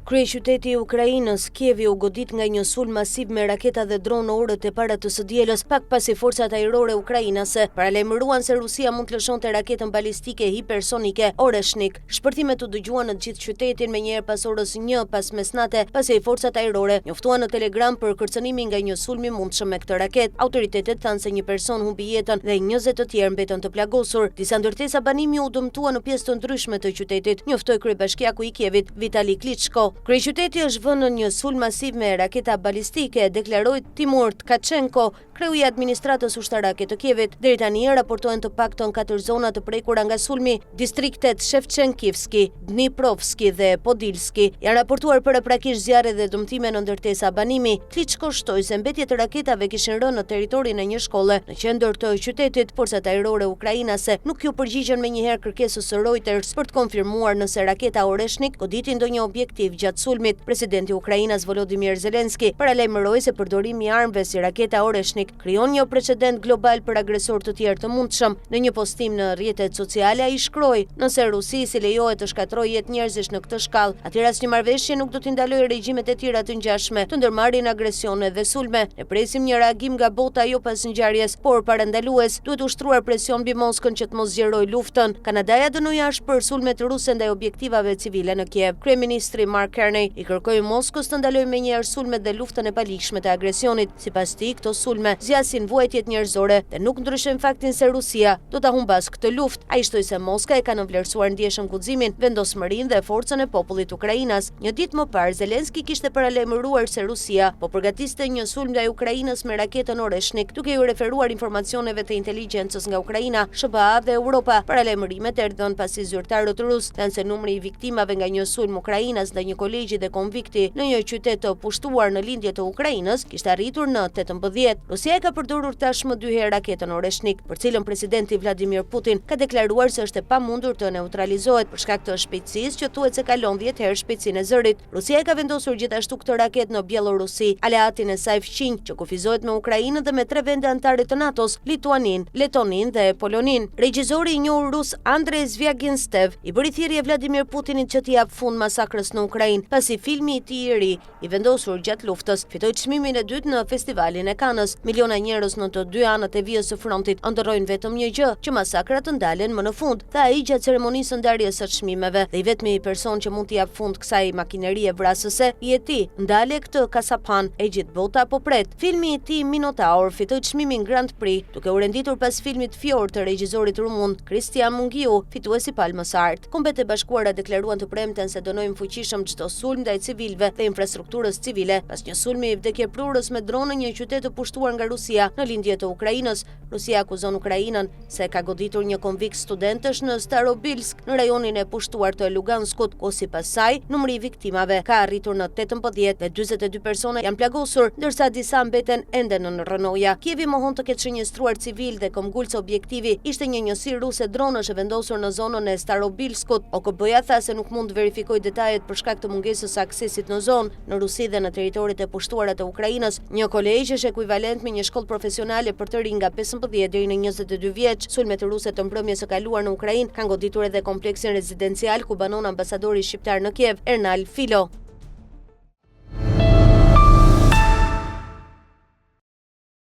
Kryeqyteti i Ukrainës, Kievi, u godit nga një sulm masiv me raketa dhe dronë në orët e para të së dielës, pak pasi forcat ajrore ukrainase paralajmëruan se Rusia mund të lëshonte raketën balistike hipersonike Oreshnik. Shpërtimet u dëgjuan në të gjithë qytetin menjëherë pas orës 1 pas mesnate, pasi forcat ajrore njoftuan në Telegram për kërcënimin nga një sulm i mundshëm me këtë raketë. Autoritetet thanë se një person humbi jetën dhe 20 të tjerë mbetën të plagosur. Disa ndërtesa banimi u dëmtuan në pjesë të ndryshme të qytetit, njoftoi kryebashkiaku i Kievit, Vitali Klitschko. Kryeqyteti është vënë në një sulm masiv me raketa balistike, deklaroi Timur Tkachenko, kreu i administratës ushtarake të Kievit. Deri tani raportohen të paktën 4 zona të prekura nga sulmi, distriktet Shevchenkivski, Dniprovski dhe Podilski. Janë raportuar paraprakisht zjarre dhe dëmtime në ndërtesa banimi. Klitschko shtoi se mbetjet e raketave kishin rënë në territorin e një shkolle në qendër të qytetit. Forcat ajrore ukrainase nuk ju përgjigjen menjëherë kërkesës së Reuters për të konfirmuar nëse raketa Oreshnik goditi ndonjë objektiv gjatë sulmit. Presidenti i Ukrainës Volodymyr Zelensky paralajmëroi se përdorimi i armëve si raketa Oreshnik krijon një precedent global për agresor të tjerë të mundshëm. Në një postim në rrjetet sociale ai shkroi: "Nëse Rusisë lejohet të shkatërrojë jetë njerëzish në këtë shkallë, atëherë asnjë marrëveshje nuk do t'i ndalojë regjimet e tjera të ngjashme të ndërmarrin agresione dhe sulme. Ne presim një reagim nga bota jo pas ngjarjes, por parandalues duhet ushtruar presion mbi Moskën që të mos zgjerojë luftën." Kanadaja dënoi jashtë për sulmet ruse ndaj objektivave civile në Kiev. Kryeministri Mark Carney i kërkoi Moskës të ndalojë menjëherë sulmet dhe luftën e paligjshme të agresionit. Sipas tij, këto sulme zgjasin vuajtjet njerëzore dhe nuk ndryshojnë faktin se Rusia do ta humbas këtë luftë. Ai shtoi se Moska e ka nënvlerësuar ndjeshëm guximin, vendosmërinë dhe forcën e popullit ukrainas. Një ditë më parë, Zelensky kishte paralajmëruar se Rusia po përgatiste një sulm ndaj Ukrainës me raketën Oreshnik, duke ju referuar informacioneve të inteligjencës nga Ukraina, SBA dhe Europa. Paralajmërimet erdhën pasi zyrtarët rus thanë se numri i viktimave nga një sulm ukrainas ndaj një kolegji dhe konvikti në një qytet të pushtuar në lindje të Ukrainës kishte arritur në 18. Rusia e ka përdorur tashmë 2 herë raketën Oreshnik, për cilën presidenti Vladimir Putin ka deklaruar se është e pamundur të neutralizohet për shkak të shpejtësisë që thuhet se kalon 10 herë shpejtësinë e zërit. Rusia e ka vendosur gjithashtu këtë raketë në Bielorusi, aleatin e saj fqinj që kufizohet me Ukrainën dhe me 3 vende anëtare të NATO-s, Lituanin, Letonin dhe Polonin. Regjizori i njohur rus Andrei Zviagintsev i bëri thirrje Vladimir Putinit që t'i jap fund masakrës në Ukrainë, pasi filmi i tij i ri i vendosur gjatë luftës fitoi çmimin e dytë në festivalin e Cannes. Miliona njerëz në të dy anët e vijës së frontit ëndërrojnë vetëm një gjë, që masakrat të ndalen më në fund, tha ai gjatë ceremonisë së ndarjes së çmimeve. Dhe i vetmi person që mund t'i jap fund kësaj makinerie vrasëse je ti. Ndale këtë kasapan, e gjithë bota po pret. Filmi i tij Minotaur fitoi çmimin Grand Prix, duke u renditur pas filmit Fjord të regjizorit rumun Cristian Mungiu, fituesi Palmës Art. Kombet e Bashkuara deklaruan të premten se dënojnë fuqishëm çdo sulm ndaj civilëve dhe infrastrukturës civile pas një sulmi vdekjeprurës me dronë në një qytet të pushtuar nga Rusia në lindje të Ukrainës. Rusia akuzon Ukrainën se ka goditur një konvikt studentësh në Starobilsk, në rajonin e pushtuar të Luganskut, ku sipas saj numri i viktimave ka arritur në 18 dhe 42 persona janë plagosur, ndërsa disa mbeten ende në rënoja. Kievi mohon të ketë shënjestruar civil dhe kombgulës objektivi ishte një njësi ruse dronësh e vendosur në zonën e Starobilskut. OKB-ja tha se nuk mund të verifikojë detajet për shkak të mungesës së aksesit në zonë. Në Rusi dhe në territorit e pushtuara të Ukrainës, një kolegj është ekuivalent me një shkollë profesionale për të rinj nga 15 deri në 22 vjeç. Sulmet ruse të mbrëmjes së kaluar në Ukrainë kanë goditur edhe kompleksin rezidencial ku banon ambasadori shqiptar në Kiev, Ernal Filo.